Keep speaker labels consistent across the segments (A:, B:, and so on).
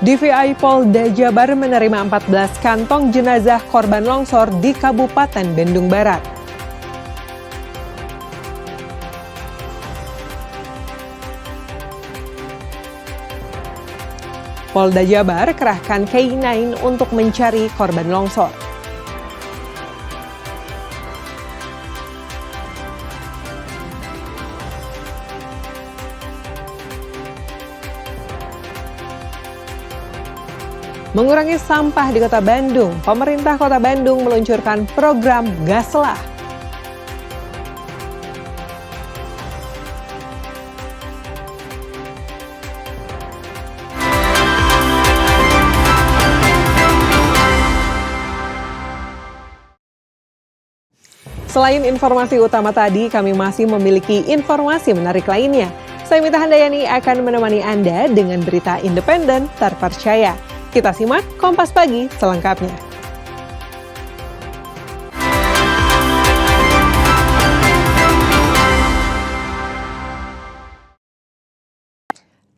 A: DVI Polda Jabar menerima 14 kantong jenazah korban longsor di Kabupaten Bandung Barat. Polda Jabar kerahkan K9 untuk mencari korban longsor. Mengurangi sampah di Kota Bandung, pemerintah Kota Bandung meluncurkan program Gaslah. Selain informasi utama tadi, kami masih memiliki informasi menarik lainnya. Saya Mita Handayani akan menemani Anda dengan berita independen terpercaya. Kita simak Kompas Pagi selengkapnya.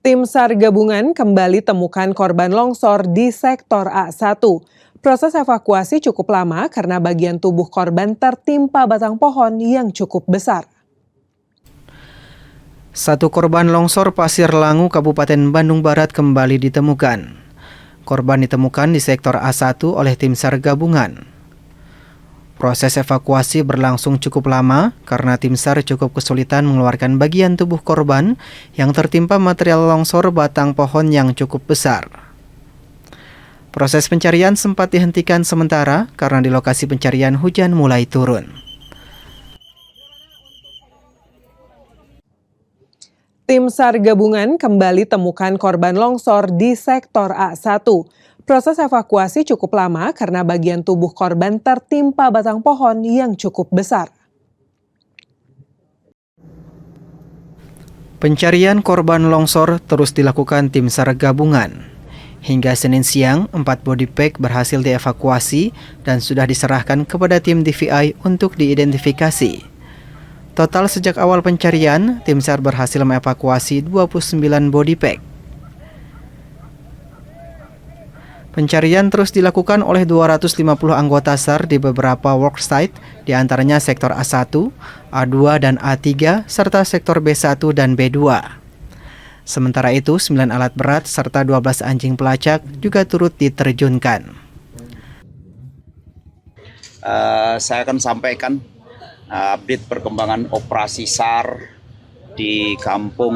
A: Tim SAR gabungan kembali temukan korban longsor di sektor A1. Proses evakuasi cukup lama karena bagian tubuh korban tertimpa batang pohon yang cukup besar.
B: Satu korban longsor Pasir Langu, Kabupaten Bandung Barat kembali ditemukan. Korban ditemukan di sektor A1 oleh tim SAR gabungan. Proses evakuasi berlangsung cukup lama karena tim SAR cukup kesulitan mengeluarkan bagian tubuh korban yang tertimpa material longsor batang pohon yang cukup besar. Proses pencarian sempat dihentikan sementara karena di lokasi pencarian hujan mulai turun.
A: Tim SAR gabungan kembali temukan korban longsor di sektor A1. Proses evakuasi cukup lama karena bagian tubuh korban tertimpa batang pohon yang cukup besar.
B: Pencarian korban longsor terus dilakukan tim SAR gabungan. Hingga Senin siang, 4 body pack berhasil dievakuasi dan sudah diserahkan kepada tim DVI untuk diidentifikasi. Total sejak awal pencarian, tim SAR berhasil mengevakuasi 29 body pack. Pencarian terus dilakukan oleh 250 anggota SAR di beberapa worksite, di antaranya sektor A1, A2, dan A3, serta sektor B1 dan B2. Sementara itu, 9 alat berat serta 12 anjing pelacak juga turut diterjunkan.
C: Saya akan sampaikan update perkembangan operasi SAR di Kampung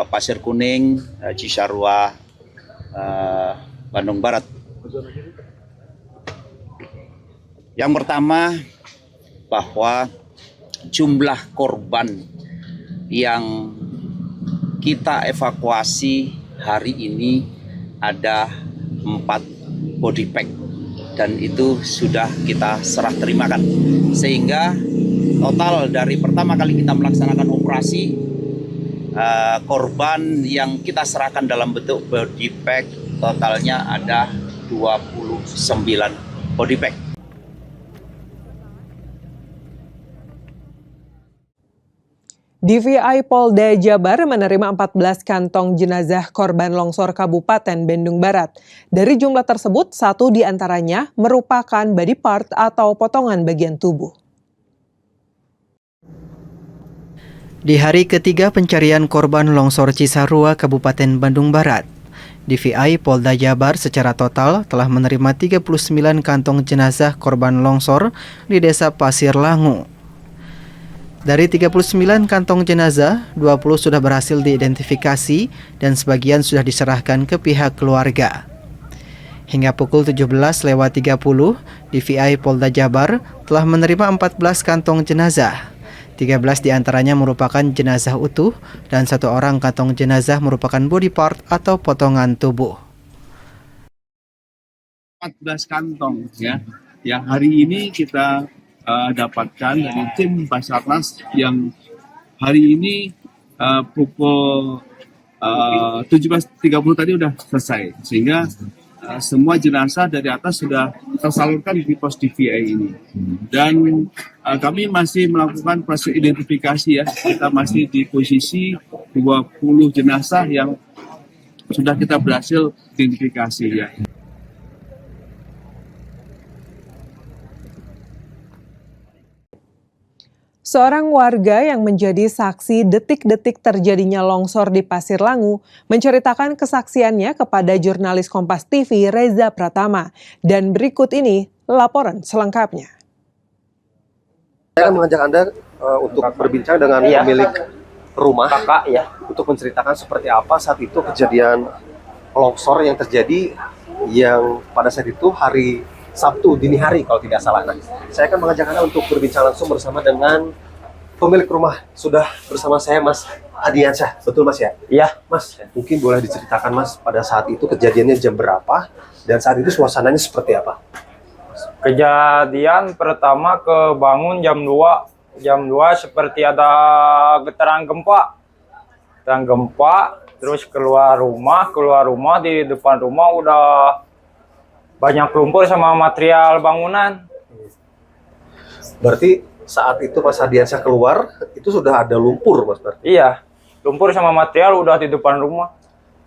C: Pasir Kuning, Cisarua, Bandung Barat. Yang pertama, bahwa jumlah korban yang kita evakuasi hari ini ada 4 body pack dan itu sudah kita serah terimakan, sehingga total dari pertama kali kita melaksanakan operasi, korban yang kita serahkan dalam bentuk body pack totalnya ada 29 body pack.
A: DVI Polda Jabar menerima 14 kantong jenazah korban longsor Kabupaten Bandung Barat. Dari jumlah tersebut, 1 diantaranya merupakan body part atau potongan bagian tubuh.
B: Di hari ketiga pencarian korban longsor Cisarua, Kabupaten Bandung Barat, DVI Polda Jabar secara total telah menerima 39 kantong jenazah korban longsor di Desa Pasir Langu. Dari 39 kantong jenazah, 20 sudah berhasil diidentifikasi dan sebagian sudah diserahkan ke pihak keluarga. Hingga pukul 17.30, DVI Polda Jabar telah menerima 14 kantong jenazah. 13 diantaranya merupakan jenazah utuh dan 1 orang kantong jenazah merupakan body part atau potongan tubuh.
D: 14 kantong ya, yang hari ini kita dapatkan dari tim Basarnas yang hari ini pukul 17.30 tadi sudah selesai, sehingga semua jenazah dari atas sudah tersalurkan di pos DVI ini. Dan kami masih melakukan proses identifikasi ya. Kita masih di posisi 20 jenazah yang sudah kita berhasil identifikasi ya.
A: Seorang warga yang menjadi saksi detik-detik terjadinya longsor di Pasir Langu menceritakan kesaksiannya kepada jurnalis Kompas TV Reza Pratama. Dan berikut ini laporan selengkapnya.
E: Saya akan mengajak Anda untuk berbincang dengan pemilik rumah untuk menceritakan seperti apa saat itu kejadian longsor yang terjadi yang pada saat itu hari Sabtu dini hari kalau tidak salah. Nah, saya akan mengajak Anda untuk berbincang langsung bersama dengan pemilik rumah. Sudah bersama saya Mas Adiansyah, betul Mas ya?
F: Iya.
E: Mas, mungkin boleh diceritakan Mas pada saat itu kejadiannya jam berapa dan saat itu suasananya seperti apa?
F: Kejadian pertama kebangun jam 2. Jam 2 seperti ada getaran gempa. Getaran gempa, terus keluar rumah di depan rumah udah banyak lumpur sama material bangunan.
E: Berarti saat itu Mas Adiansyah keluar, itu sudah ada lumpur Mas berarti?
F: Iya, lumpur sama material udah di depan rumah.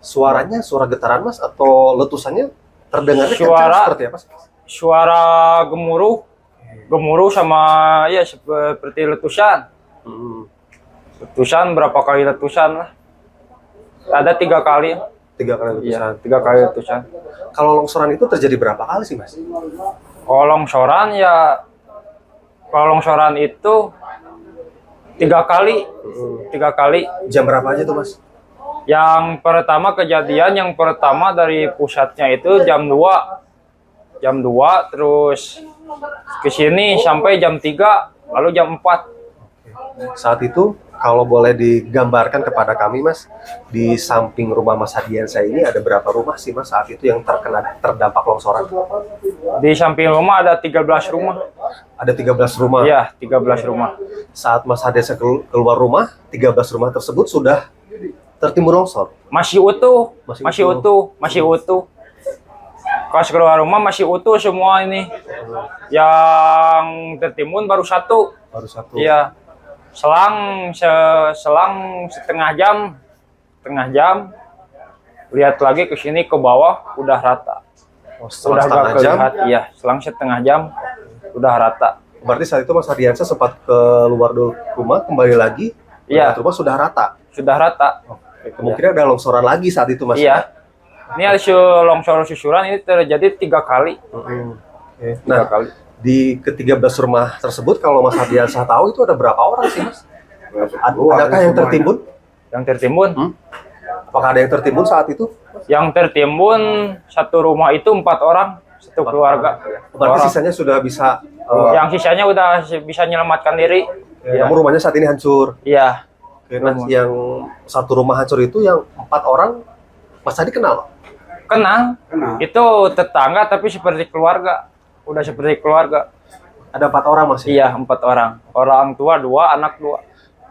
E: Suaranya suara getaran Mas atau letusannya terdengarnya kencang seperti apa?
F: Suara gemuruh sama ya seperti letusan. Letusan berapa kali letusan lah? Ada 3 kali.
E: 3 kali letusan.
F: Iya, 3 kali letusan.
E: Kalau longsoran itu terjadi berapa kali sih Mas?
F: Kalau longsoran itu 3 kali. 3 kali.
E: Jam berapa aja tuh Mas?
F: Yang pertama kejadian dari pusatnya itu jam 2. Jam 2 terus ke sini sampai jam 3, lalu jam 4.
E: Saat itu kalau boleh digambarkan kepada kami Mas, di samping rumah Mas Adiansyah ini ada berapa rumah sih Mas saat itu yang terdampak longsoran?
F: Di samping rumah ada 13 rumah.
E: Ada 13 rumah?
F: Iya, 13 rumah.
E: Saat Mas Adiansyah keluar rumah, 13 rumah tersebut sudah tertimbun longsor?
F: Masih utuh. Masih utuh. Pas keluar rumah masih utuh semua ini. Yang tertimbun baru 1.
E: Baru 1?
F: Iya. Selang setengah jam, lihat lagi ke sini ke bawah udah rata.
E: Selang
F: udah
E: setengah jam?
F: Iya, selang setengah jam udah rata.
E: Berarti saat itu Mas Adiansyah sempat keluar dulu rumah, kembali lagi,
F: Iya.
E: rumah sudah rata?
F: Sudah rata.
E: Kemungkinan ada longsoran lagi saat itu Mas?
F: Iya. Ini ada longsor susulan ini terjadi 3 kali.
E: Nah, di ke-13 rumah tersebut kalau Mas Adiansyah tahu itu ada berapa orang sih Mas? Adakah yang tertimbun?
F: Yang tertimbun?
E: Apakah ada yang tertimbun saat itu?
F: Yang tertimbun satu rumah itu 4 orang, satu keluarga.
E: Berarti sisanya sudah bisa...
F: Yang sisanya udah bisa menyelamatkan diri.
E: Namun rumahnya saat ini hancur?
F: Iya.
E: Nah, yang satu rumah hancur itu yang 4 orang Mas Adi kenal?
F: Kenal. Itu tetangga tapi seperti keluarga. Udah seperti keluarga.
E: Ada 4 orang Mas?
F: Iya, 4 orang. Orang tua 2, anak 2.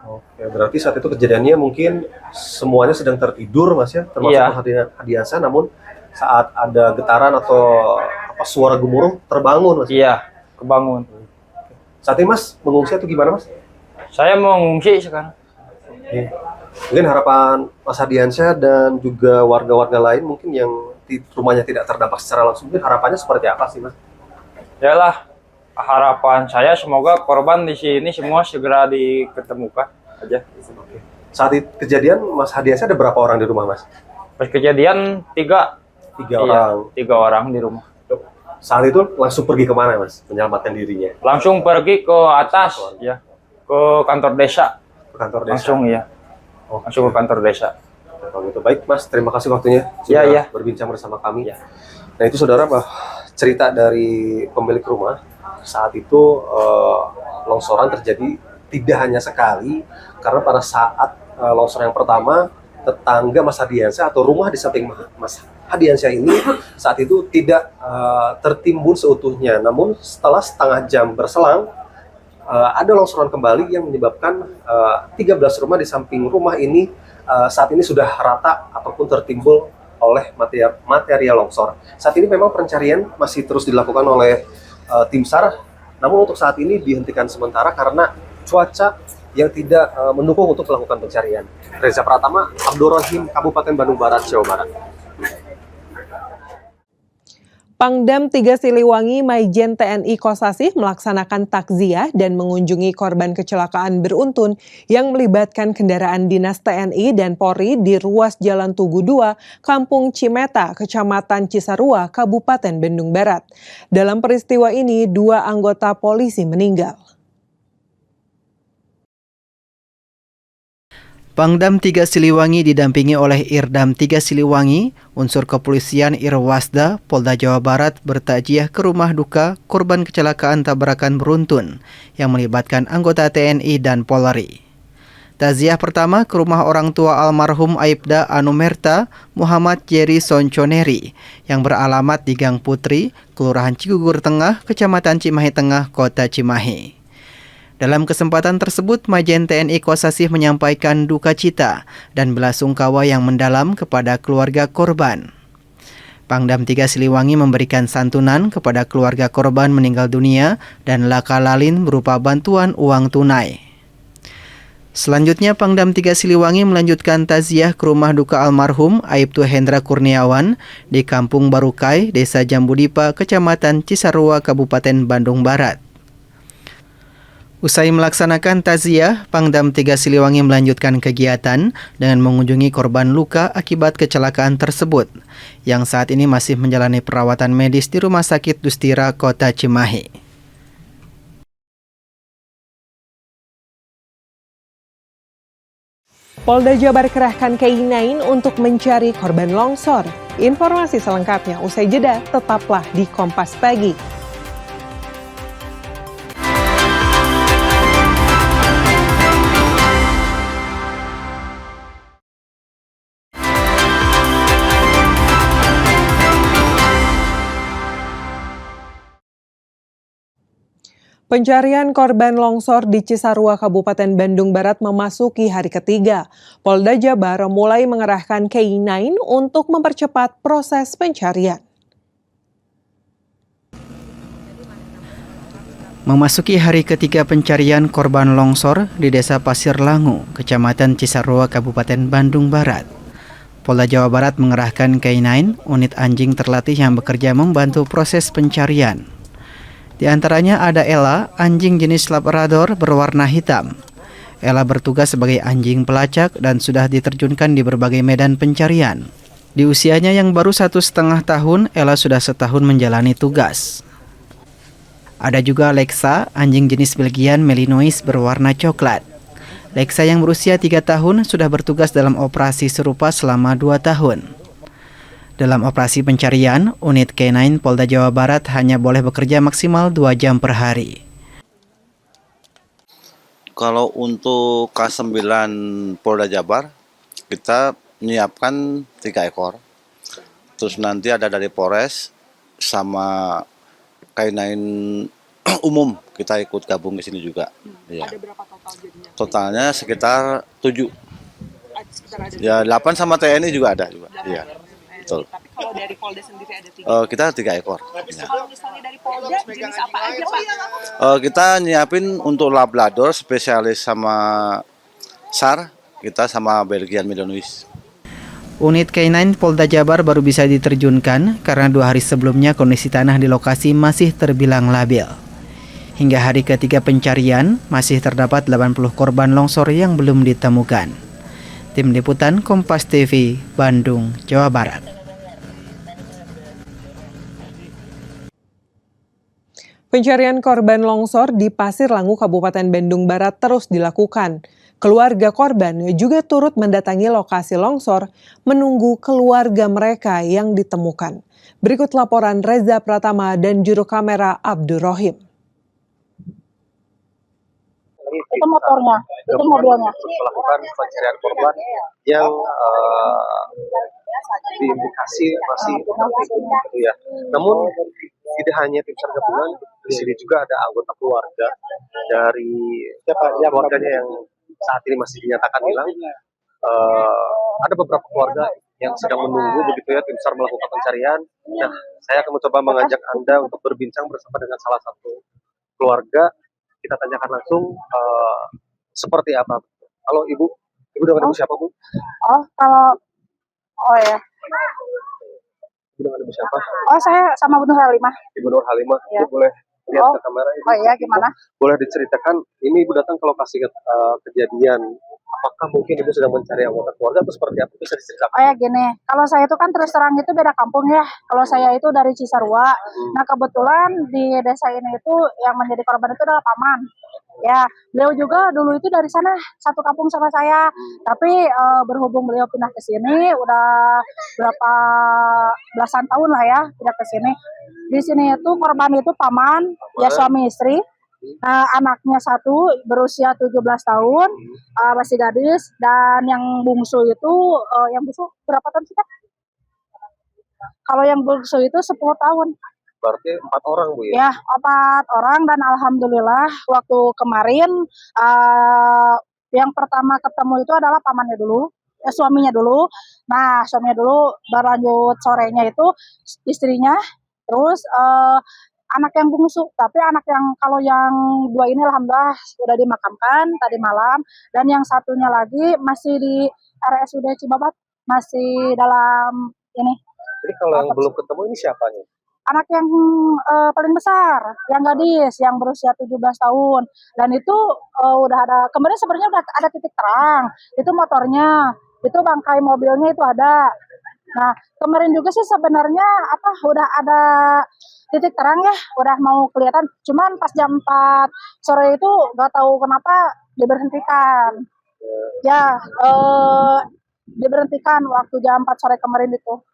E: Oke, berarti saat itu kejadiannya mungkin semuanya sedang tertidur Mas ya, termasuk
F: Iya.
E: Mas Adiansyah, namun saat ada getaran atau suara gemuruh terbangun Mas?
F: Iya, kebangun.
E: Saat ini Mas mengungsi atau gimana Mas?
F: Saya mau ngungsi sekarang.
E: Oke. Mungkin harapan Mas Adiansyah dan juga warga-warga lain mungkin yang rumahnya tidak terdampak secara langsung, mungkin harapannya seperti apa sih Mas?
F: Yalah, harapan saya semoga korban di sini semua segera diketemukan aja.
E: Oke. Saat itu kejadian Mas Adiansyah ada berapa orang di rumah Mas?
F: Pas kejadian 3
E: orang.
F: 3 orang di rumah.
E: Saat itu langsung pergi kemana Mas menyelamatkan dirinya?
F: Langsung pergi ke atas ya, ke kantor desa.
E: Ke kantor desa?
F: Langsung ya. Langsung ke kantor desa.
E: Kalau gitu baik Mas, terima kasih waktunya sudah berbincang bersama kami. Nah itu saudara cerita dari pemilik rumah. Saat itu longsoran terjadi tidak hanya sekali, karena pada saat longsor yang pertama tetangga Mas Adiansyah atau rumah di samping Mas Adiansyah ini saat itu tidak tertimbun seutuhnya, namun setelah setengah jam berselang ada longsoran kembali yang menyebabkan 13 rumah di samping rumah ini saat ini sudah rata ataupun tertimbun oleh material longsor. Saat ini memang pencarian masih terus dilakukan oleh tim SAR, namun untuk saat ini dihentikan sementara karena cuaca yang tidak mendukung untuk melakukan pencarian. Reza Pratama, Abdul Rahim, Kabupaten Bandung Barat, Jawa Barat.
A: Pangdam 3 Siliwangi Maijen TNI Kosasih melaksanakan takziah dan mengunjungi korban kecelakaan beruntun yang melibatkan kendaraan dinas TNI dan Polri di ruas Jalan Tugu 2, Kampung Cimeta, Kecamatan Cisarua, Kabupaten Bandung Barat. Dalam peristiwa ini, 2 anggota polisi meninggal.
B: Pangdam 3 Siliwangi didampingi oleh Irdam 3 Siliwangi, unsur kepolisian Irwasda, Polda Jawa Barat bertakziah ke rumah duka korban kecelakaan tabrakan beruntun yang melibatkan anggota TNI dan Polri. Takziah pertama ke rumah orang tua almarhum Aibda Anumerta Muhammad Jerry Sonconeri yang beralamat di Gang Putri, Kelurahan Cigugur Tengah, Kecamatan Cimahi Tengah, Kota Cimahi. Dalam kesempatan tersebut, Maijen TNI Kosasih menyampaikan duka cita dan belasungkawa yang mendalam kepada keluarga korban. Pangdam 3 Siliwangi memberikan santunan kepada keluarga korban meninggal dunia dan laka lalin berupa bantuan uang tunai. Selanjutnya, Pangdam 3 Siliwangi melanjutkan takziah ke rumah duka almarhum Aibtu Hendra Kurniawan di Kampung Barukai, Desa Jambudipa, Kecamatan Cisarua, Kabupaten Bandung Barat. Usai melaksanakan takziah, Pangdam 3 Siliwangi melanjutkan kegiatan dengan mengunjungi korban luka akibat kecelakaan tersebut, yang saat ini masih menjalani perawatan medis di Rumah Sakit Dustira Kota Cimahi.
A: Polda Jabar kerahkan K9 untuk mencari korban longsor. Informasi selengkapnya usai jeda, tetaplah di Kompas Pagi. Pencarian korban longsor di Cisarua, Kabupaten Bandung Barat memasuki hari ketiga. Polda Jabar mulai mengerahkan K9 untuk mempercepat proses pencarian.
B: Memasuki hari ketiga pencarian korban longsor di Desa Pasir Langu, Kecamatan Cisarua, Kabupaten Bandung Barat. Polda Jawa Barat mengerahkan K9, unit anjing terlatih yang bekerja membantu proses pencarian. Di antaranya ada Ella, anjing jenis Labrador berwarna hitam. Ella bertugas sebagai anjing pelacak dan sudah diterjunkan di berbagai medan pencarian. Di usianya yang baru 1,5 tahun, Ella sudah setahun menjalani tugas. Ada juga Lexa, anjing jenis Belgian Malinois berwarna coklat. Lexa yang berusia 3 tahun sudah bertugas dalam operasi serupa selama 2 tahun. Dalam operasi pencarian, unit K9 Polda Jawa Barat hanya boleh bekerja maksimal 2 jam per hari.
G: Kalau untuk K9 Polda Jabar, kita menyiapkan 3 ekor. Terus nanti ada dari Polres sama K9 umum, kita ikut gabung ke sini juga. Ya.
A: Ada berapa total jadinya?
G: Totalnya sekitar 7. Ya 8 sama TNI juga ada juga. Iya. Betul.
A: Tapi kalau dari Polda sendiri ada 3?
G: Kita 3 ekor. Ya.
A: Kalau misalnya dari Polda, jenis apa aja Pak?
G: Kita nyiapin untuk Labrador spesialis sama SAR, kita sama Belgian Malinois.
B: Unit K9 Polda Jabar baru bisa diterjunkan karena 2 hari sebelumnya kondisi tanah di lokasi masih terbilang labil. Hingga hari ketiga pencarian, masih terdapat 80 korban longsor yang belum ditemukan. Tim Liputan Kompas TV, Bandung, Jawa Barat.
A: Pencarian korban longsor di Pasir Langu, Kabupaten Bandung Barat terus dilakukan. Keluarga korban juga turut mendatangi lokasi longsor menunggu keluarga mereka yang ditemukan. Berikut laporan Reza Pratama dan juru kamera Abdul Rahim.
H: Itu motornya, itu mobilnya.
E: Melakukan pencarian korban yang diindikasi masih aktif gitu ya. Namun tidak hanya tim SAR gabungan, di sini juga ada anggota keluarga dari keluarganya yang saat ini masih dinyatakan hilang. Ada beberapa keluarga yang sedang menunggu begitu ya tim SAR melakukan pencarian. Nah, saya akan mencoba mengajak Anda untuk berbincang bersama dengan salah satu keluarga. Kita tanyakan langsung seperti apa? Kalau ibu dengan ibu siapa bu?
H: Oh, kalau oh ya.
E: Ibu dengan ibu siapa?
H: Oh, saya sama Bu Nur Halimah.
E: Ibu Nur Halimah.
H: Iya.
E: Ibu boleh lihat
H: Oh.
E: ke kamera ibu?
H: Oh iya, gimana?
E: Boleh diceritakan ini ibu datang ke lokasi kejadian. Apakah mungkin ibu sedang mencari anggota keluarga atau seperti apa? Bisa diceritakan?
H: Oh ya gini, kalau saya itu kan terus terang itu beda kampung ya. Kalau saya itu dari Cisarua. Nah kebetulan di desa ini itu yang menjadi korban itu adalah paman. Ya, beliau juga dulu itu dari sana satu kampung sama saya. Tapi berhubung beliau pindah ke sini, udah berapa belasan tahun lah ya pindah ke sini. Di sini itu korban itu paman, ya suami istri. Anaknya satu berusia 17 tahun, masih gadis, dan yang bungsu itu, yang bungsu berapa tahun sih Kak? Kalau yang bungsu itu 10 tahun.
E: Berarti 4 orang bu ya?
H: Ya, 4 orang dan alhamdulillah waktu kemarin yang pertama ketemu itu adalah pamannya dulu, suaminya dulu. Nah, suaminya dulu, berlanjut sorenya itu istrinya, terus anak yang bungsu. Tapi anak yang kalau yang 2 ini alhamdulillah sudah dimakamkan tadi malam, dan yang satunya lagi masih di RSUD Cibabat, masih dalam ini.
E: Jadi kalau yang belum ketemu ini siapanya?
H: Anak yang paling besar, yang gadis, yang berusia 17 tahun. Dan itu udah ada, kemarin sebenarnya udah ada titik terang. Itu motornya, itu bangkai mobilnya itu ada. Nah, kemarin juga sih sebenarnya udah ada titik terang ya, udah mau kelihatan. Cuman pas jam 4 sore itu nggak tahu kenapa diberhentikan. Ya, diberhentikan waktu jam 4 sore kemarin itu.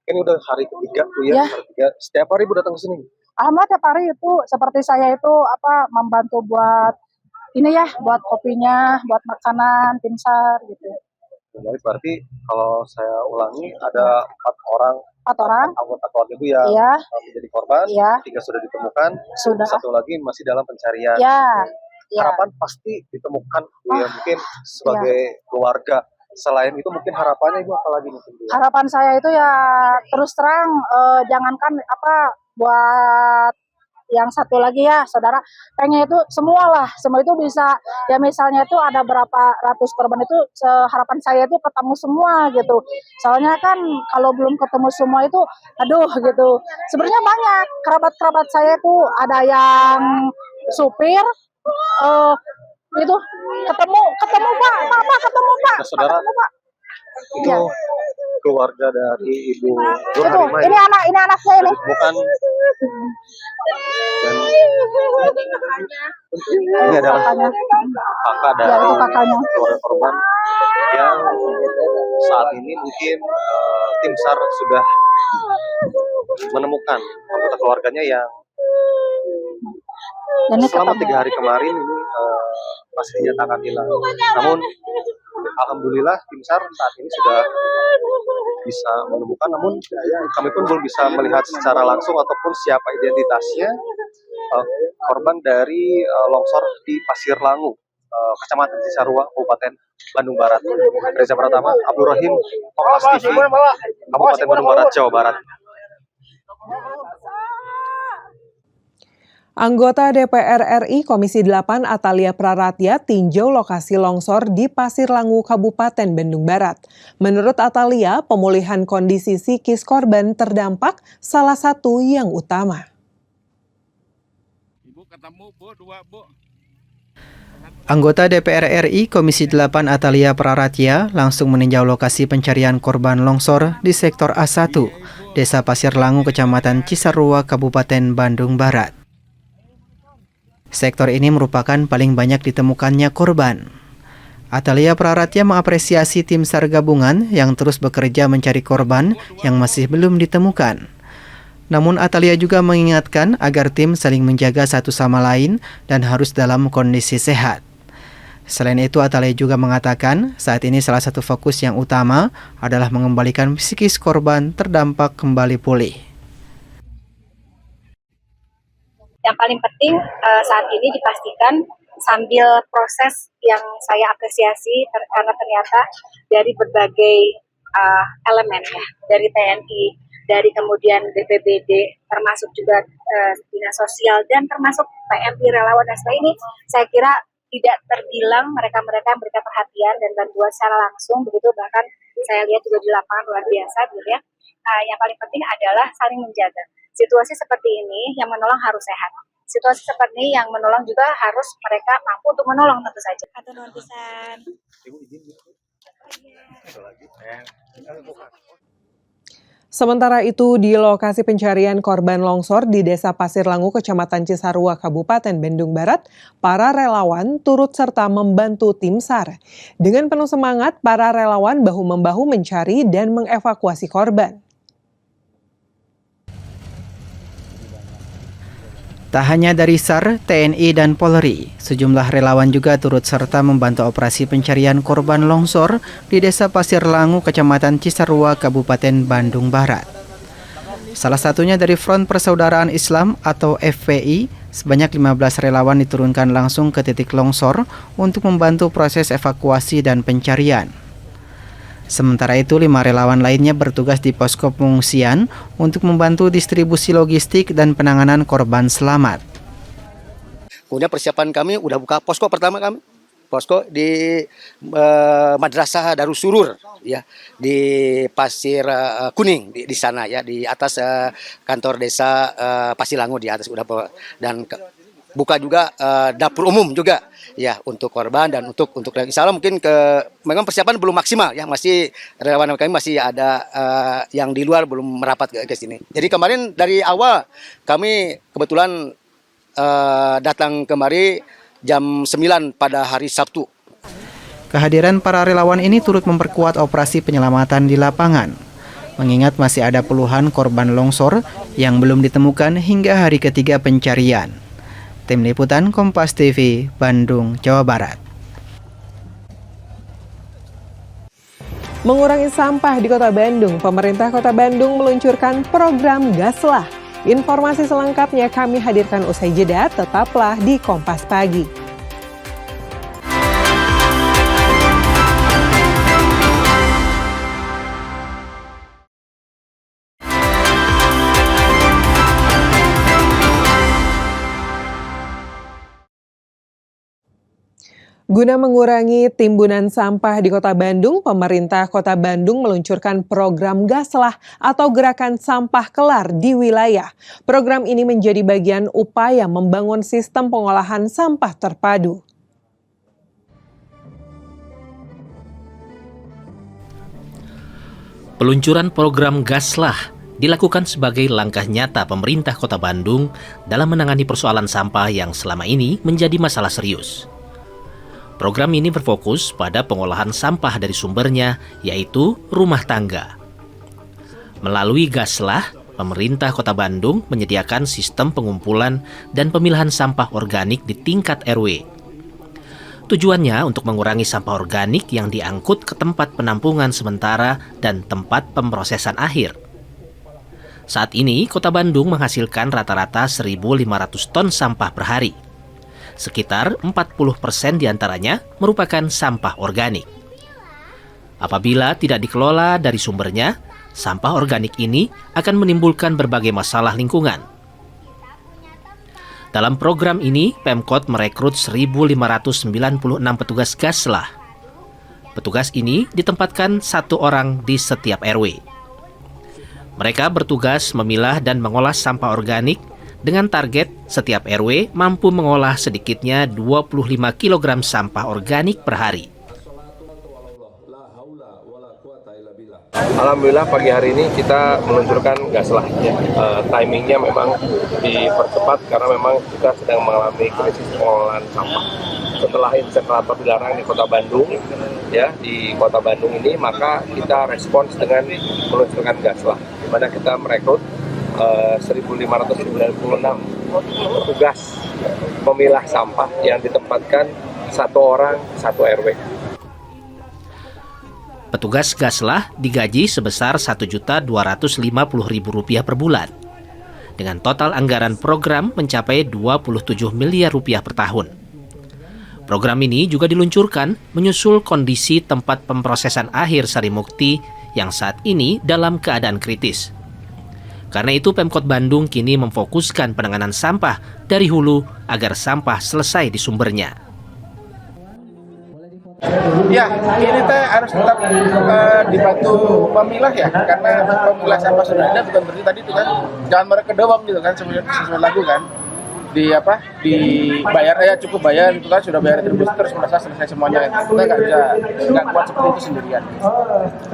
E: Ini udah hari ketiga tuh ya, hari ketiga. Setiap hari ibu datang ke sini?
H: Alhamdulillah tiap hari itu seperti saya itu membantu buat ini ya, buat kopinya, buat makanan, tim SAR gitu.
E: Baik, berarti kalau saya ulangi ada 4 orang anggota keluarga ibu yang menjadi korban, 3 sudah ditemukan,
H: Sudah.
E: 1 lagi masih dalam pencarian.
H: Ya.
E: Harapan pasti ditemukan bu ya, mungkin sebagai keluarga. Selain itu mungkin harapannya ibu apa lagi mungkin?
H: Harapan saya itu ya terus terang jangankan buat yang satu lagi ya saudara, pengen itu semua itu bisa ya, misalnya itu ada berapa ratus korban itu, harapan saya itu ketemu semua gitu. Soalnya kan kalau belum ketemu semua itu aduh gitu. Sebenarnya banyak kerabat saya itu ada yang supir itu ketemu Pak, ketemu Pak.
E: Nah, saudara,
H: ketemu Pak.
E: itu keluarga dari ibu Nur
H: Itu,
E: Halimah
H: ini anaknya ini.
E: bukan, dan ini adalah kakak dari keluarga korban yang saat ini mungkin tim SAR sudah menemukan anggota keluarganya yang selama 3 hari kemarin ini masih dinyatakan hilang. Namun alhamdulillah tim SAR saat ini sudah bisa menemukan, namun kami pun belum bisa melihat secara langsung ataupun siapa identitasnya korban dari longsor di Pasir Langu, Kecamatan Cisarua, Kabupaten Bandung Barat. Reza Pratama, Abdul Rahim, Kompas TV, Kabupaten Bandung Barat, Jawa Barat.
A: Anggota DPR RI Komisi 8 Atalia Praratya tinjau lokasi longsor di Pasir Langu, Kabupaten Bandung Barat. Menurut Atalia, pemulihan kondisi psikis korban terdampak salah satu yang utama.
B: Anggota DPR RI Komisi 8 Atalia Praratya langsung meninjau lokasi pencarian korban longsor di sektor A1, Desa Pasir Langu, Kecamatan Cisarua, Kabupaten Bandung Barat. Sektor ini merupakan paling banyak ditemukannya korban. Atalia Praratya mengapresiasi tim SAR gabungan yang terus bekerja mencari korban yang masih belum ditemukan. Namun Atalia juga mengingatkan agar tim saling menjaga satu sama lain dan harus dalam kondisi sehat. Selain itu, Atalia juga mengatakan saat ini salah satu fokus yang utama adalah mengembalikan psikis korban terdampak kembali pulih.
I: Yang paling penting saat ini dipastikan sambil proses yang saya apresiasi karena ternyata dari berbagai elemen ya, dari TNI, dari kemudian BPBD, termasuk juga dinas sosial dan termasuk PMI relawan SPI ini, saya kira tidak terbilang mereka-mereka yang memberikan perhatian dan bantuan secara langsung, begitu bahkan saya lihat juga di lapangan luar biasa gitu ya. Yang paling penting adalah saling menjaga. Situasi seperti ini yang menolong harus sehat. Situasi seperti ini yang menolong juga harus mereka mampu untuk menolong tentu saja. Atau nuhun pisan.
A: Sementara itu, di lokasi pencarian korban longsor di Desa Pasir Langu, Kecamatan Cisarua, Kabupaten Bandung Barat, para relawan turut serta membantu tim SAR. Dengan penuh semangat, para relawan bahu-membahu mencari dan mengevakuasi korban.
B: Tak hanya dari SAR, TNI, dan Polri, sejumlah relawan juga turut serta membantu operasi pencarian korban longsor di Desa Pasir Langu, Kecamatan Cisarua, Kabupaten Bandung Barat. Salah satunya dari Front Persaudaraan Islam atau FPI, sebanyak 15 relawan diturunkan langsung ke titik longsor untuk membantu proses evakuasi dan pencarian. Sementara itu, 5 relawan lainnya bertugas di posko pengungsian untuk membantu distribusi logistik dan penanganan korban selamat.
J: Kemudian persiapan kami udah buka posko pertama kami, posko di Madrasah Darussurur ya, di Pasir Kuning di sana ya, di atas kantor desa Pasir Langu di atas udah, dan buka juga dapur umum juga ya untuk korban dan untuk insya Allah mungkin memang persiapan belum maksimal ya, masih relawan kami masih ada yang di luar belum merapat ke sini. Jadi kemarin dari awal kami kebetulan datang kemari jam 9 pada hari Sabtu.
B: Kehadiran para relawan ini turut memperkuat operasi penyelamatan di lapangan, mengingat masih ada puluhan korban longsor yang belum ditemukan hingga hari ketiga pencarian. Tim Liputan Kompas TV, Bandung, Jawa Barat.
A: Mengurangi sampah di Kota Bandung, pemerintah Kota Bandung meluncurkan program Gaslah. Informasi selengkapnya kami hadirkan usai jeda, tetaplah di Kompas Pagi. Guna mengurangi timbunan sampah di Kota Bandung, pemerintah Kota Bandung meluncurkan program Gaslah atau Gerakan Sampah Kelar di Wilayah. Program ini menjadi bagian upaya membangun sistem pengolahan sampah terpadu.
K: Peluncuran program Gaslah dilakukan sebagai langkah nyata pemerintah Kota Bandung dalam menangani persoalan sampah yang selama ini menjadi masalah serius. Program ini berfokus pada pengolahan sampah dari sumbernya, yaitu rumah tangga. Melalui Gaslah, pemerintah Kota Bandung menyediakan sistem pengumpulan dan pemilahan sampah organik di tingkat RW. Tujuannya untuk mengurangi sampah organik yang diangkut ke tempat penampungan sementara dan tempat pemrosesan akhir. Saat ini, Kota Bandung menghasilkan rata-rata 1.500 ton sampah per hari. Sekitar 40% diantaranya merupakan sampah organik. Apabila tidak dikelola dari sumbernya, sampah organik ini akan menimbulkan berbagai masalah lingkungan. Dalam program ini, Pemkot merekrut 1.596 petugas Gaslah. Petugas ini ditempatkan 1 orang di setiap RW. Mereka bertugas memilah dan mengolah sampah organik dengan target setiap RW mampu mengolah sedikitnya 25 kg sampah organik per hari.
E: Alhamdulillah pagi hari ini kita meluncurkan Gaslah. Timingnya memang dipercepat karena memang kita sedang mengalami krisis pengolahan sampah. Setelah insenerator dilarang di Kota Bandung, ya di Kota Bandung ini, maka kita respons dengan meluncurkan Gaslah, di mana kita merekrut 1.596 petugas pemilah sampah yang ditempatkan 1 orang 1 RW.
K: Petugas Gaslah digaji sebesar Rp1.250.000 per bulan. Dengan total anggaran program mencapai Rp27 miliar per tahun. Program ini juga diluncurkan menyusul kondisi tempat pemrosesan akhir Sarimukti yang saat ini dalam keadaan kritis. Karena itu Pemkot Bandung kini memfokuskan penanganan sampah dari hulu agar sampah selesai di sumbernya.
L: Ya, ini teh harus tetap dibantu pemilah ya, karena pemilah sampah sudah ada, bukan berarti tadi itu kan jangan mereka doang gitu kan, sesuai lagu kan. Dibayar cukup bayar gitu kan, sudah bayar terus merasa selesai semuanya. Kita nggak kuat seperti itu sendirian.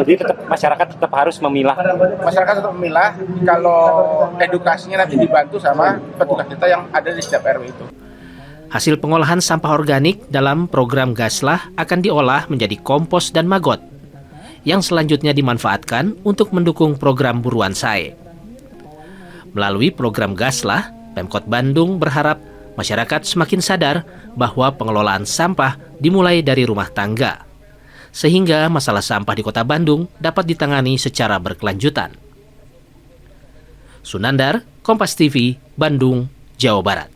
M: Jadi masyarakat tetap harus memilah.
L: Masyarakat tetap memilah, kalau edukasinya nanti dibantu sama petugas kita yang ada di setiap RW itu.
K: Hasil pengolahan sampah organik dalam program Gaslah akan diolah menjadi kompos dan magot, yang selanjutnya dimanfaatkan untuk mendukung program buruan sae. Melalui program Gaslah, Pemkot Bandung berharap masyarakat semakin sadar bahwa pengelolaan sampah dimulai dari rumah tangga, sehingga masalah sampah di Kota Bandung dapat ditangani secara berkelanjutan. Sunandar, Kompas TV, Bandung, Jawa Barat.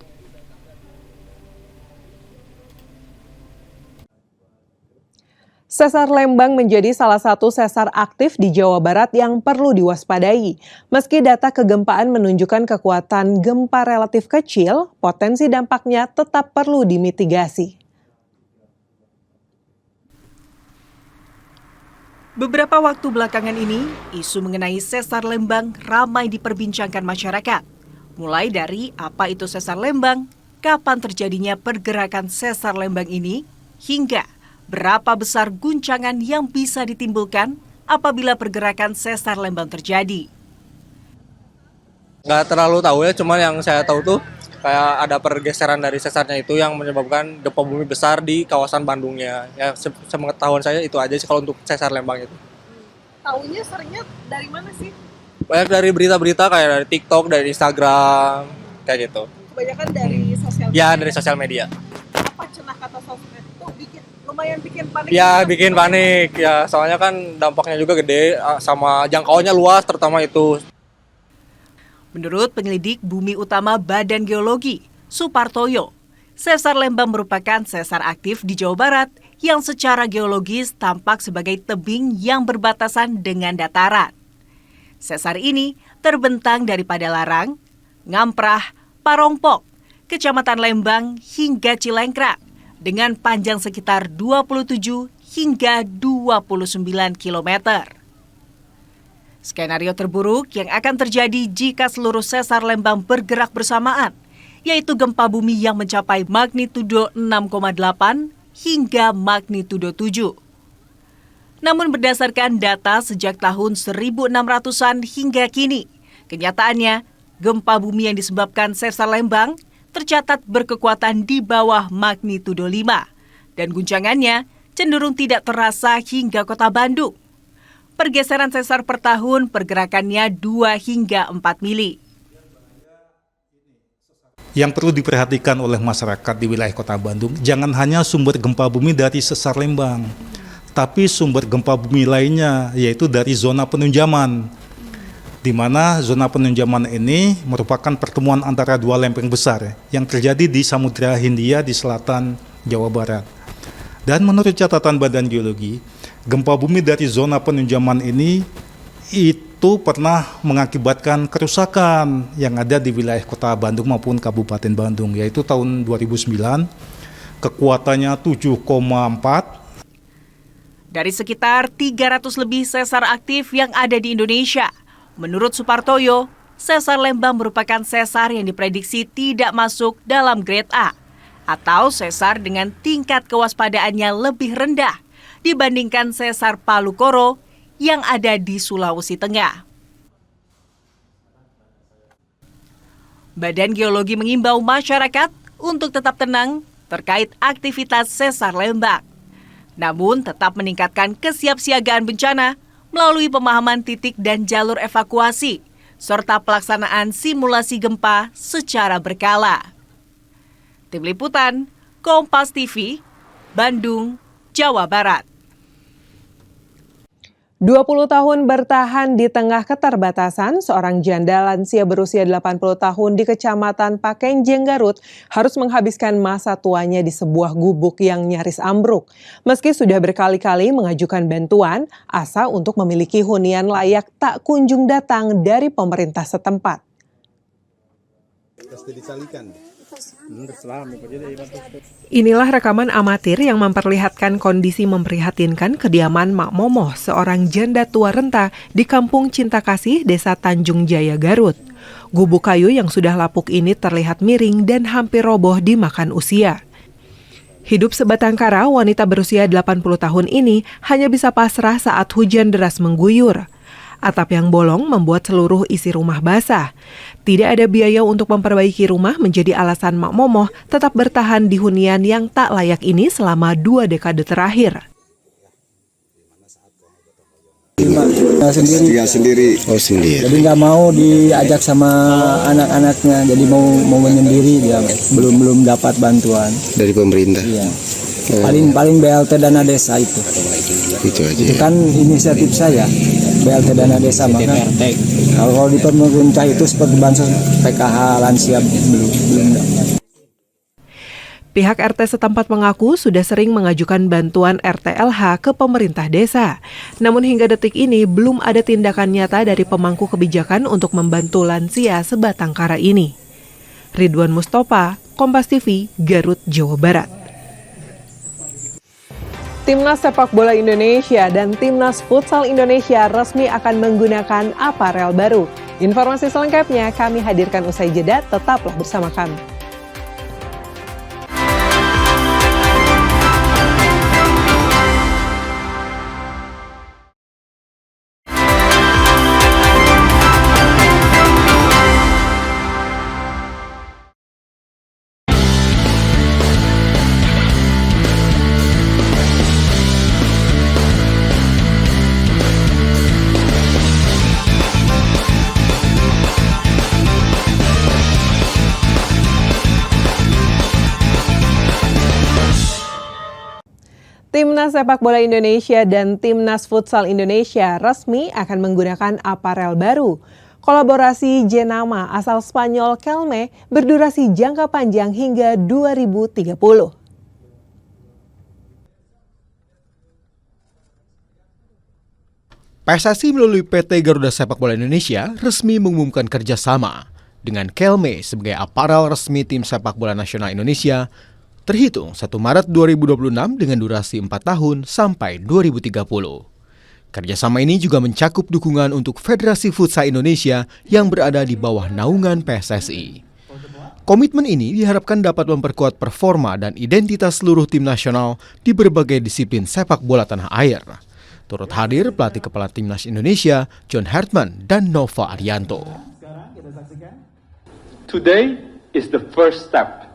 A: Sesar Lembang menjadi salah satu sesar aktif di Jawa Barat yang perlu diwaspadai. Meski data kegempaan menunjukkan kekuatan gempa relatif kecil, potensi dampaknya tetap perlu dimitigasi.
N: Beberapa waktu belakangan ini, isu mengenai sesar Lembang ramai diperbincangkan masyarakat. Mulai dari apa itu sesar Lembang, kapan terjadinya pergerakan sesar Lembang ini, hingga berapa besar guncangan yang bisa ditimbulkan apabila pergerakan sesar Lembang terjadi.
O: Nggak terlalu tahu ya, cuman yang saya tahu tuh kayak ada pergeseran dari sesarnya itu yang menyebabkan gempa bumi besar di kawasan Bandungnya. Ya, sepengetahuan saya itu aja sih kalau untuk sesar Lembang itu.
N: Tahunya seringnya dari mana sih?
O: Banyak dari berita-berita kayak dari TikTok, dari Instagram, kayak gitu.
N: Kebanyakan dari sosial media.
O: Ya, dari sosial media.
N: Apa cenah kata sosmed itu lumayan bikin panik?
O: Ya, bikin panik. Ya, soalnya kan dampaknya juga gede sama jangkauannya luas terutama itu.
N: Menurut penyelidik Bumi Utama Badan Geologi, Supartoyo, sesar Lembang merupakan sesar aktif di Jawa Barat yang secara geologis tampak sebagai tebing yang berbatasan dengan dataran. Sesar ini terbentang dari Padalarang, Ngamprah, Parongpok, Kecamatan Lembang hingga Cilengkrak dengan panjang sekitar 27 hingga 29 km. Skenario terburuk yang akan terjadi jika seluruh sesar Lembang bergerak bersamaan, yaitu gempa bumi yang mencapai magnitudo 6,8 hingga magnitudo 7. Namun berdasarkan data sejak tahun 1600-an hingga kini, kenyataannya gempa bumi yang disebabkan sesar Lembang tercatat berkekuatan di bawah magnitudo 5 dan guncangannya cenderung tidak terasa hingga Kota Bandung. Pergeseran sesar per tahun pergerakannya 2 hingga 4 mili.
P: Yang perlu diperhatikan oleh masyarakat di wilayah Kota Bandung, jangan hanya sumber gempa bumi dari sesar Lembang, tapi sumber gempa bumi lainnya, yaitu dari zona penunjaman, di mana zona penunjaman ini merupakan pertemuan antara dua lempeng besar yang terjadi di Samudra Hindia di selatan Jawa Barat. Dan menurut catatan Badan Geologi, gempa bumi dari zona penunjaman ini itu pernah mengakibatkan kerusakan yang ada di wilayah Kota Bandung maupun Kabupaten Bandung, yaitu tahun 2009, kekuatannya 7,4.
N: Dari sekitar 300 lebih sesar aktif yang ada di Indonesia, menurut Supartoyo, sesar Lembang merupakan sesar yang diprediksi tidak masuk dalam grade A, atau sesar dengan tingkat kewaspadaannya lebih rendah dibandingkan sesar Palu Koro yang ada di Sulawesi Tengah. Badan Geologi mengimbau masyarakat untuk tetap tenang terkait aktivitas sesar Lembang, namun tetap meningkatkan kesiapsiagaan bencana melalui pemahaman titik dan jalur evakuasi, serta pelaksanaan simulasi gempa secara berkala. Tim Liputan, Kompas TV, Bandung, Jawa Barat.
A: 20 tahun bertahan di tengah keterbatasan, seorang janda lansia berusia 80 tahun di Kecamatan Pakenjeng, Garut harus menghabiskan masa tuanya di sebuah gubuk yang nyaris ambruk. Meski sudah berkali-kali mengajukan bantuan, asa untuk memiliki hunian layak tak kunjung datang dari pemerintah setempat. Inilah rekaman amatir yang memperlihatkan kondisi memprihatinkan kediaman Mak Momoh, seorang janda tua renta di Kampung Cinta Kasih, Desa Tanjung Jaya, Garut. Gubuk kayu yang sudah lapuk ini terlihat miring dan hampir roboh dimakan usia. Hidup sebatang kara, wanita berusia 80 tahun ini hanya bisa pasrah saat hujan deras mengguyur. Atap yang bolong membuat seluruh isi rumah basah. Tidak ada biaya untuk memperbaiki rumah menjadi alasan Mak Momoh tetap bertahan di hunian yang tak layak ini selama 2 dekade terakhir.
Q: Sendiri.
R: Oh, sendiri.
Q: Jadi nggak mau diajak sama anak-anaknya, jadi mau menyendiri dia. Belum dapat bantuan
R: Dari pemerintah.
Q: Iya. Paling BLT dana desa itu.
R: Itu aja.
Q: Itu kan inisiatif saya. BLT dana desa, maka kalau di pemerintah itu seperti bansos PKH lansia belum dapat.
A: Pihak RT setempat mengaku sudah sering mengajukan bantuan RTLH ke pemerintah desa. Namun hingga detik ini belum ada tindakan nyata dari pemangku kebijakan untuk membantu lansia sebatang kara ini. Ridwan Mustofa, Kompas TV, Garut, Jawa Barat. Timnas sepak bola Indonesia dan Timnas Futsal Indonesia resmi akan menggunakan aparel baru. Informasi selengkapnya kami hadirkan usai jeda, tetaplah bersama kami. Timnas sepak bola Indonesia dan Timnas Futsal Indonesia resmi akan menggunakan aparel baru. Kolaborasi jenama asal Spanyol Kelme berdurasi jangka panjang hingga 2030.
S: PSSI melalui PT Garuda Sepak Bola Indonesia resmi mengumumkan kerjasama dengan Kelme sebagai aparel resmi tim sepak bola nasional Indonesia terhitung 1 Maret 2026 dengan durasi 4 tahun sampai 2030. Kerjasama ini juga mencakup dukungan untuk Federasi Futsal Indonesia yang berada di bawah naungan PSSI. Komitmen ini diharapkan dapat memperkuat performa dan identitas seluruh tim nasional di berbagai disiplin sepak bola tanah air. Turut hadir pelatih kepala Timnas Indonesia, John Hartman dan Nova Arianto.
T: Today is the first step.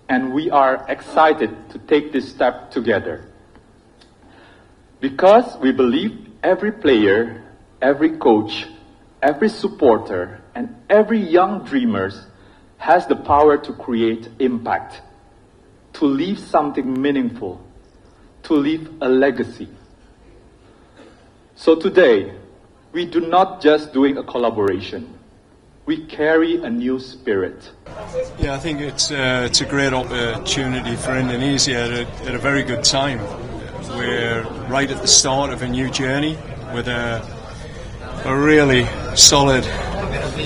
T: And we are excited to take this step together. Because we believe every player, every coach, every supporter, and every young dreamer has the power to create impact, to leave something meaningful, to leave a legacy. So today, we do not just doing a collaboration. We carry a new spirit.
U: Yeah, I think it's a great opportunity for Indonesia at a very good time. We're right at the start of a new journey with a really solid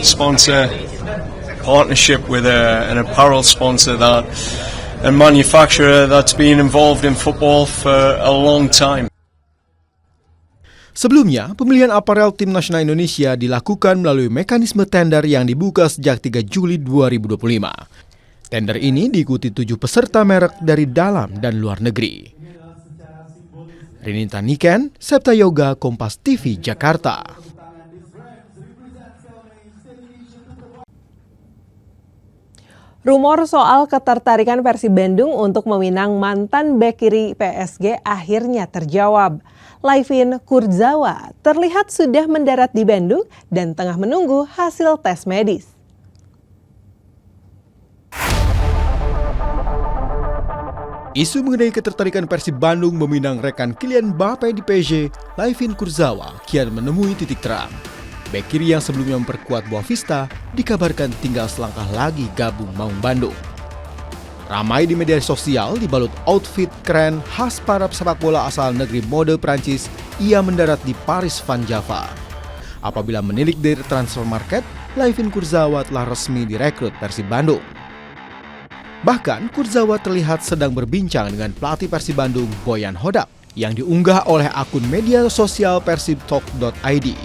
U: sponsor partnership with an apparel sponsor and manufacturer that's been involved in football for a long time.
S: Sebelumnya, pemilihan aparel tim nasional Indonesia dilakukan melalui mekanisme tender yang dibuka sejak 3 Juli 2025. Tender ini diikuti 7 peserta merek dari dalam dan luar negeri. Rinita Niken, Septa Yoga, Kompas TV, Jakarta.
A: Rumor soal ketertarikan Persib Bandung untuk meminang mantan bek kiri PSG akhirnya terjawab. Laifin Kurzawa terlihat sudah mendarat di Bandung dan tengah menunggu hasil tes medis.
S: Isu mengenai ketertarikan Persib Bandung meminang rekan Kylian Mbappe di PSG, Laifin Kurzawa kian menemui titik terang. Bek kiri yang sebelumnya memperkuat Boavista dikabarkan tinggal selangkah lagi gabung Maung Bandung. Ramai di media sosial dibalut outfit keren khas para pesepak bola asal negeri mode Prancis, ia mendarat di Paris Van Java. Apabila menilik dari transfer market, Laifin Kurzawa telah resmi direkrut Persib Bandung. Bahkan Kurzawa terlihat sedang berbincang dengan pelatih Persib Bandung Boyan Hodak yang diunggah oleh akun media sosial persibtalk.id.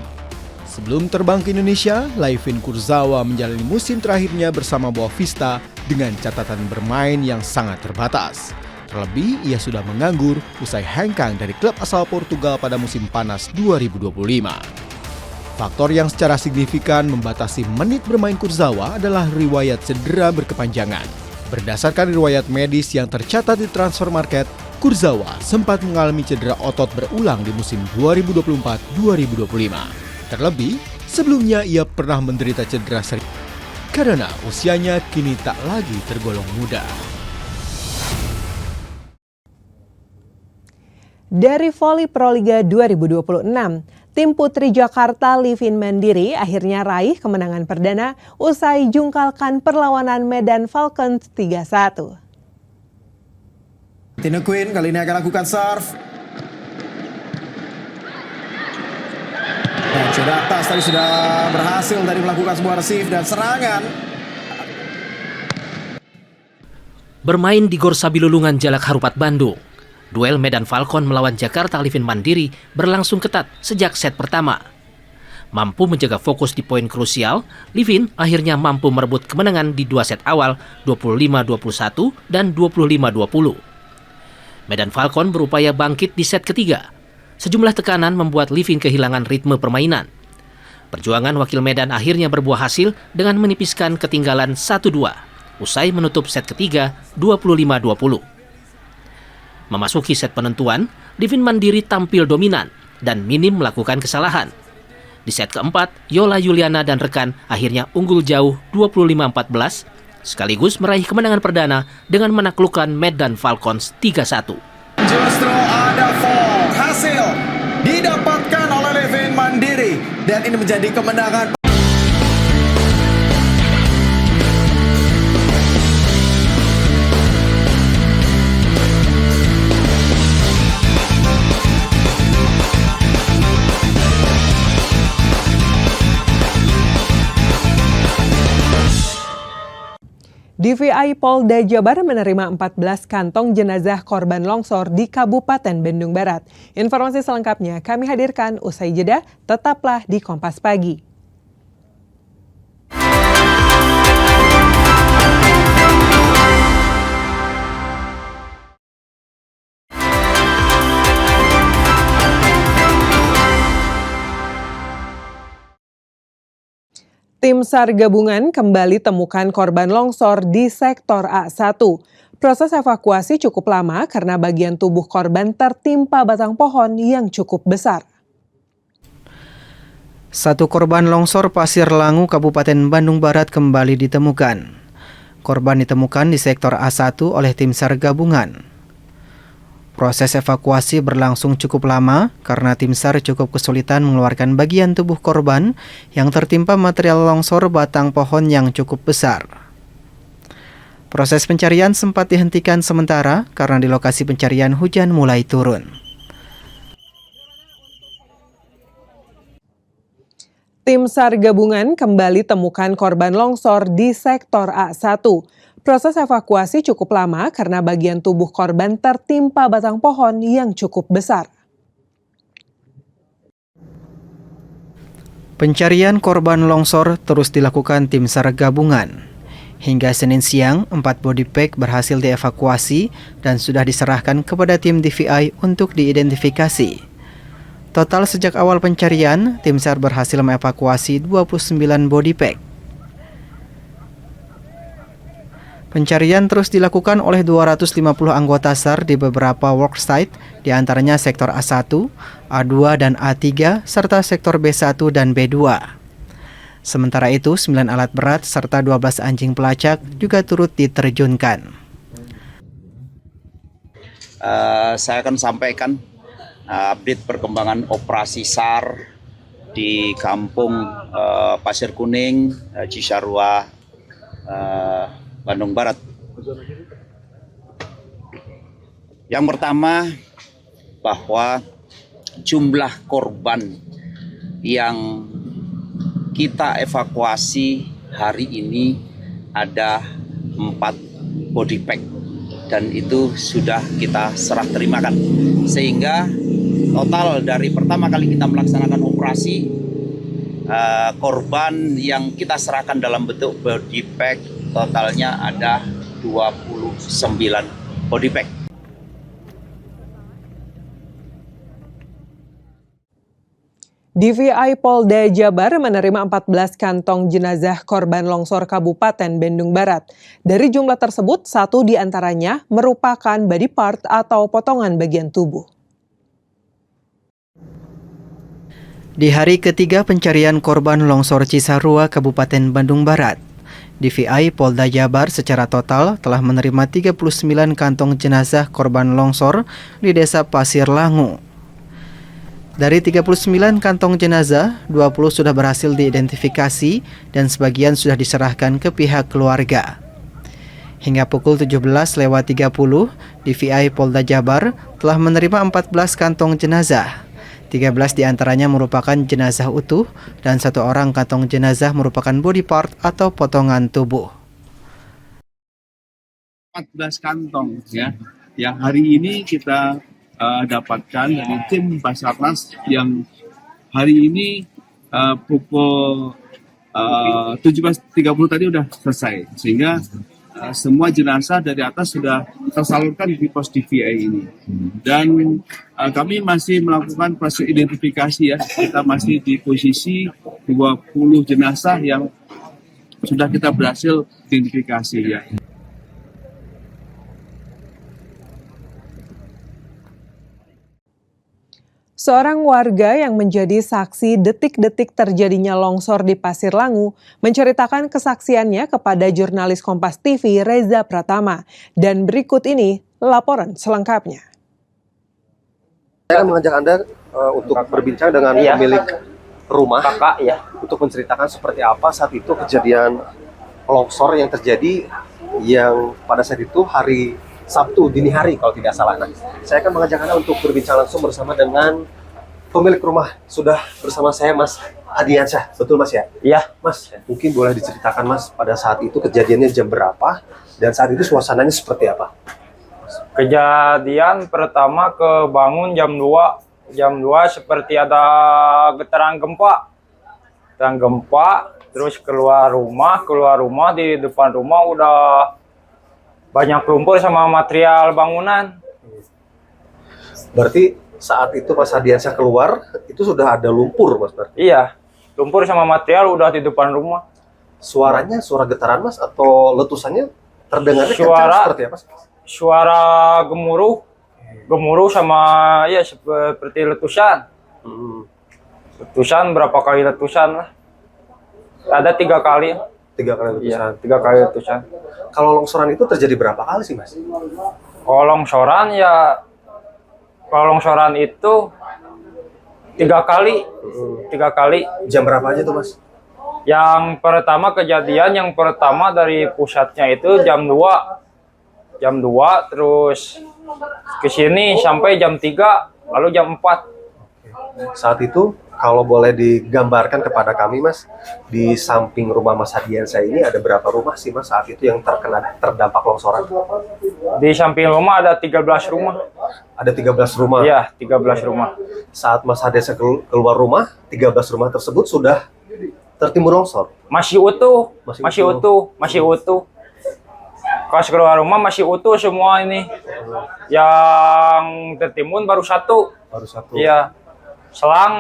S: Sebelum terbang ke Indonesia, Layvin Kurzawa menjalani musim terakhirnya bersama Boavista dengan catatan bermain yang sangat terbatas. Terlebih, ia sudah menganggur usai hengkang dari klub asal Portugal pada musim panas 2025. Faktor yang secara signifikan membatasi menit bermain Kurzawa adalah riwayat cedera berkepanjangan. Berdasarkan riwayat medis yang tercatat di Transfermarkt, Kurzawa sempat mengalami cedera otot berulang di musim 2024-2025. Terlebih, sebelumnya ia pernah menderita cedera serius karena usianya kini tak lagi tergolong muda.
A: Dari voli Proliga 2026, tim putri Jakarta Livin Mandiri akhirnya raih kemenangan perdana usai jungkalkan perlawanan Medan Falcons 3-1.
C: Tina Queen kali ini akan lakukan serve. Dan coba atas tadi sudah berhasil tadi melakukan sebuah receive dan serangan.
K: Bermain di Gor Sabilulungan Jalak Harupat Bandung, duel Medan Falcon melawan Jakarta Livin Mandiri berlangsung ketat sejak set pertama. Mampu menjaga fokus di poin krusial, Livin akhirnya mampu merebut kemenangan di dua set awal 25-21 dan 25-20. Medan Falcon berupaya bangkit di set ketiga. Sejumlah tekanan membuat Livin kehilangan ritme permainan. Perjuangan wakil Medan akhirnya berbuah hasil dengan menipiskan ketinggalan 1-2 usai menutup set ketiga 25-20. Memasuki set penentuan, Livin Mandiri tampil dominan dan minim melakukan kesalahan. Di set keempat, Yola Yuliana dan rekan akhirnya unggul jauh 25-14 sekaligus meraih kemenangan perdana dengan menaklukkan Medan Falcons 3-1.
C: Justru ada fall hasil didapatkan oleh Livin Mandiri dan ini menjadi kemenangan.
A: DVI Polda Jabar menerima 14 kantong jenazah korban longsor di Kabupaten Bandung Barat. Informasi selengkapnya kami hadirkan usai jeda, tetaplah di Kompas Pagi. Tim SAR gabungan kembali temukan korban longsor di sektor A1. Proses evakuasi cukup lama karena bagian tubuh korban tertimpa batang pohon yang cukup besar.
B: Satu korban longsor Pasir Langu, Kabupaten Bandung Barat kembali ditemukan. Korban ditemukan di sektor A1 oleh tim SAR gabungan. Proses evakuasi berlangsung cukup lama karena tim SAR cukup kesulitan mengeluarkan bagian tubuh korban yang tertimpa material longsor batang pohon yang cukup besar. Proses pencarian sempat dihentikan sementara karena di lokasi pencarian hujan mulai turun.
A: Tim SAR gabungan kembali temukan korban longsor di sektor A1. Proses evakuasi cukup lama karena bagian tubuh korban tertimpa batang pohon yang cukup besar.
B: Pencarian korban longsor terus dilakukan tim SAR gabungan. Hingga Senin siang, 4 body pack berhasil dievakuasi dan sudah diserahkan kepada tim DVI untuk diidentifikasi. Total sejak awal pencarian, tim SAR berhasil mengevakuasi 29 body pack. Pencarian terus dilakukan oleh 250 anggota SAR di beberapa worksite, di antaranya sektor A1, A2, dan A3, serta sektor B1 dan B2. Sementara itu, 9 alat berat serta 12 anjing pelacak juga turut diterjunkan.
V: Saya akan sampaikan update perkembangan operasi SAR di kampung Pasir Kuning, Cisarua, Bandung Barat. Yang pertama, bahwa jumlah korban yang kita evakuasi hari ini ada 14 body pack, dan itu sudah kita serah terimakan, sehingga total dari pertama kali kita melaksanakan operasi, korban yang kita serahkan dalam bentuk body pack totalnya ada 29 body pack.
A: DVI Polda Jabar menerima 14 kantong jenazah korban longsor Kabupaten Bandung Barat. Dari jumlah tersebut, 1 diantaranya merupakan body part atau potongan bagian tubuh.
B: Di hari ketiga pencarian korban longsor Cisarua, Kabupaten Bandung Barat, DVI Polda Jabar secara total telah menerima 39 kantong jenazah korban longsor di Desa Pasir Langu. Dari 39 kantong jenazah, 20 sudah berhasil diidentifikasi dan sebagian sudah diserahkan ke pihak keluarga. Hingga pukul 17.30, DVI Polda Jabar telah menerima 14 kantong jenazah. 13 diantaranya merupakan jenazah utuh dan 1 orang kantong jenazah merupakan body part atau potongan tubuh.
D: 14 kantong ya, yang hari ini kita dapatkan dari tim Basarnas yang hari ini pukul 17.30 tadi sudah selesai, sehingga semua jenazah dari atas sudah tersalurkan di pos DVI ini. Dan kami masih melakukan proses identifikasi ya, kita masih di posisi 20 jenazah yang sudah kita berhasil identifikasi ya.
A: Seorang warga yang menjadi saksi detik-detik terjadinya longsor di Pasir Langu menceritakan kesaksiannya kepada jurnalis Kompas TV Reza Pratama. Dan berikut ini laporan selengkapnya.
E: Saya akan mengajak Anda untuk berbincang dengan pemilik rumah untuk menceritakan seperti apa saat itu kejadian longsor yang terjadi, yang pada saat itu hari Sabtu dini hari kalau tidak salah. Nah, saya akan mengajak Anda untuk berbincang langsung bersama dengan pemilik rumah. Sudah bersama saya Mas Adiansyah, betul Mas ya? Iya. Mas, mungkin boleh diceritakan Mas pada saat itu kejadiannya jam berapa dan saat itu suasananya seperti apa?
F: Kejadian pertama kebangun jam 2. Jam 2 seperti ada getaran gempa. Getaran gempa, terus keluar rumah di depan rumah udah banyak lumpur sama material bangunan.
E: Berarti saat itu Mas Adiansyah keluar, itu sudah ada lumpur Mas? Berarti?
F: Iya, lumpur sama material udah di depan rumah.
E: Suaranya suara getaran Mas atau letusannya terdengarnya kencang seperti apa?
F: Suara gemuruh sama ya seperti letusan. Letusan berapa kali letusan lah? Ada 3 kali.
E: 3 kali letusan.
F: Iya, 3 kali letusan.
E: Kalau longsoran itu terjadi berapa kali sih Mas?
F: Kalau longsoran itu 3 kali. 3 kali.
E: Jam berapa aja tuh Mas?
F: Yang pertama kejadian dari pusatnya itu jam 2. Jam 2 terus ke sini sampai jam 3, lalu jam 4.
E: Saat itu kalau boleh digambarkan kepada kami Mas, di samping rumah Mas Adiansyah ini ada berapa rumah sih Mas saat itu yang terdampak longsoran?
F: Di samping rumah ada 13 rumah.
E: Ada 13 rumah?
F: Iya, 13 rumah.
E: Saat Mas Adiansyah keluar rumah, 13 rumah tersebut sudah tertimbun longsor?
F: Masih utuh. Masih utuh. Pas keluar rumah masih utuh semua ini. Yang tertimbun baru 1.
E: Baru 1?
F: Iya. Selang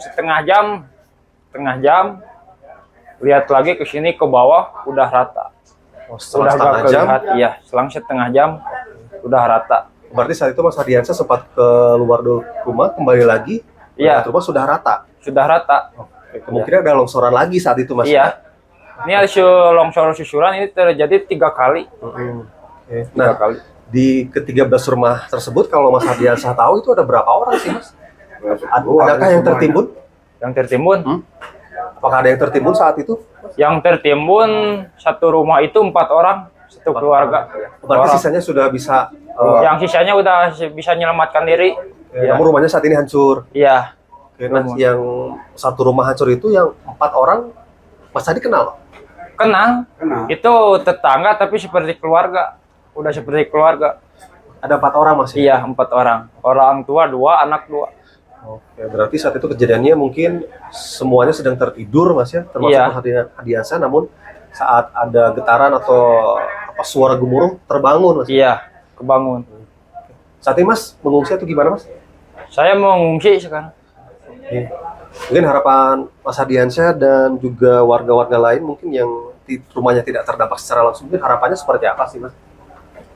F: setengah jam, lihat lagi ke sini ke bawah udah rata.
E: Selang setengah jam?
F: Iya, selang setengah jam udah rata.
E: Berarti saat itu Mas Adiansyah sempat keluar rumah, kembali lagi,
F: iya.
E: Rumah sudah rata?
F: Sudah rata.
E: Kemungkinan ada longsoran lagi saat itu Mas?
F: Iya. Ini ada longsor susulan ini terjadi 3 kali.
E: Nah, di ke-13 rumah tersebut, kalau Mas Adiansyah tahu itu ada berapa orang sih Mas? Adakah yang tertimbun?
F: Yang tertimbun?
E: Apakah ada yang tertimbun saat itu?
F: Yang tertimbun satu rumah itu 4 orang, satu keluarga.
E: Berarti sisanya sudah bisa?
F: Yang sisanya udah bisa menyelamatkan diri.
E: Namun rumahnya saat ini hancur?
F: Iya.
E: Nah, yang satu rumah hancur itu yang 4 orang Mas Adi kenal?
F: Kenal. Itu tetangga tapi seperti keluarga. Udah seperti keluarga.
E: Ada 4 orang Mas?
F: Iya, 4 orang. Orang tua 2, anak 2.
E: Oke, berarti saat itu kejadiannya mungkin semuanya sedang tertidur Mas ya, termasuk
F: Iya.
E: Hadiansyah, namun saat ada getaran atau suara gemuruh terbangun Mas?
F: Iya, kebangun.
E: Saat ini Mas mengungsi atau gimana Mas?
F: Saya mengungsi sekarang.
E: Oke. Mungkin harapan Mas Hadiansyah dan juga warga-warga lain mungkin yang rumahnya tidak terdampak secara langsung, mungkin harapannya seperti apa sih Mas?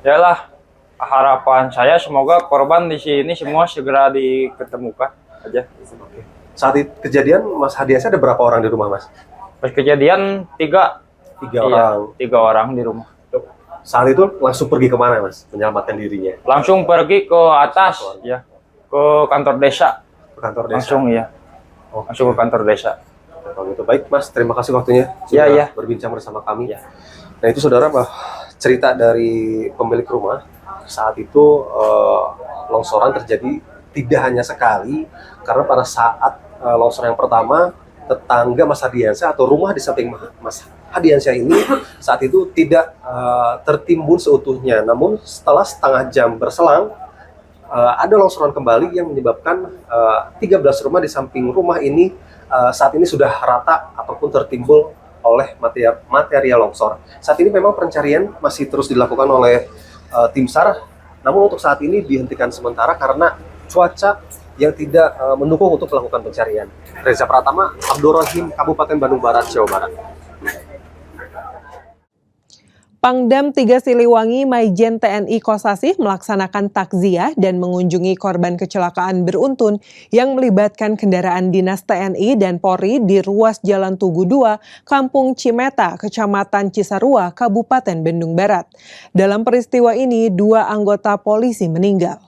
F: Yalah, harapan saya semoga korban di sini semua segera diketemukan aja.
E: Oke. Saat kejadian Mas Hadiansyah ada berapa orang di rumah Mas?
F: Pas kejadian 3
E: orang.
F: 3 orang di rumah.
E: Saat itu langsung pergi kemana Mas menyelamatkan dirinya?
F: Langsung pergi ke atas ya, ke kantor desa.
E: Ke kantor desa.
F: Langsung ya. Langsung ke kantor desa.
E: Kalau gitu baik Mas, terima kasih waktunya sudah berbincang bersama kami. Nah itu saudara cerita dari pemilik rumah. Saat itu longsoran terjadi tidak hanya sekali, karena pada saat longsor yang pertama, tetangga Mas Hadiansyah atau rumah di samping Mas Hadiansyah ini saat itu tidak tertimbun seutuhnya. Namun setelah setengah jam berselang, ada longsoran kembali yang menyebabkan 13 rumah di samping rumah ini saat ini sudah rata ataupun tertimbul oleh material longsor. Saat ini memang pencarian masih terus dilakukan oleh tim SAR, namun untuk saat ini dihentikan sementara karena cuaca yang tidak mendukung untuk melakukan pencarian. Reza Pratama, Abdul Rahim, Kabupaten Bandung Barat, Jawa Barat.
A: Pangdam 3 Siliwangi Maijen TNI Kosasih melaksanakan takziah dan mengunjungi korban kecelakaan beruntun yang melibatkan kendaraan dinas TNI dan Polri di ruas Jalan Tugu 2, Kampung Cimeta, Kecamatan Cisarua, Kabupaten Bandung Barat. Dalam peristiwa ini, 2 anggota polisi meninggal.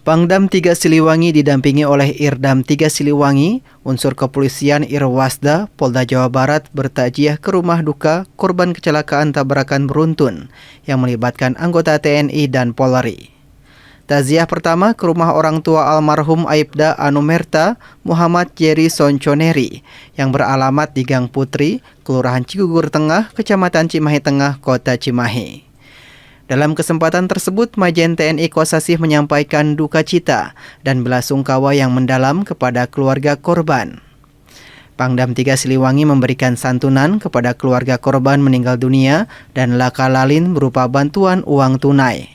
B: Pangdam 3 Siliwangi didampingi oleh Irdam 3 Siliwangi, unsur kepolisian Irwasda, Polda Jawa Barat bertakziah ke rumah duka korban kecelakaan tabrakan beruntun yang melibatkan anggota TNI dan Polri. Takziah pertama ke rumah orang tua almarhum Aibda Anumerta Muhammad Jerry Sonconeri yang beralamat di Gang Putri, Kelurahan Cigugur Tengah, Kecamatan Cimahi Tengah, Kota Cimahi. Dalam kesempatan tersebut, Maijen TNI Kosasih menyampaikan duka cita dan belasungkawa yang mendalam kepada keluarga korban. Pangdam 3 Siliwangi memberikan santunan kepada keluarga korban meninggal dunia dan laka lalin berupa bantuan uang tunai.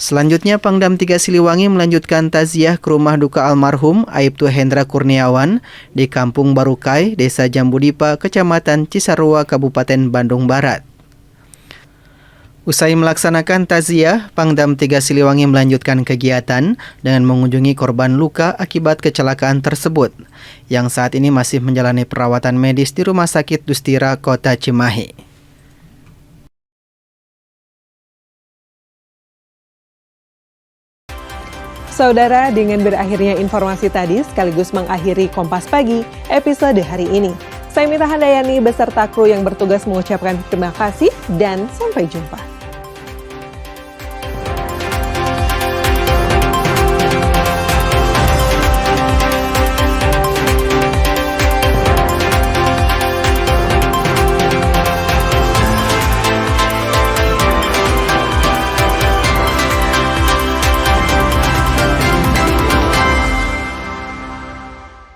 B: Selanjutnya, Pangdam 3 Siliwangi melanjutkan takziah ke rumah duka almarhum Aibtu Hendra Kurniawan di Kampung Barukai, Desa Jambudipa, Kecamatan Cisarua, Kabupaten Bandung Barat. Usai melaksanakan takziah, Pangdam 3 Siliwangi melanjutkan kegiatan dengan mengunjungi korban luka akibat kecelakaan tersebut, yang saat ini masih menjalani perawatan medis di Rumah Sakit Dustira, Kota Cimahi.
A: Saudara, dengan berakhirnya informasi tadi sekaligus mengakhiri Kompas Pagi episode hari ini. Saya Mita Handayani beserta kru yang bertugas mengucapkan terima kasih dan sampai jumpa.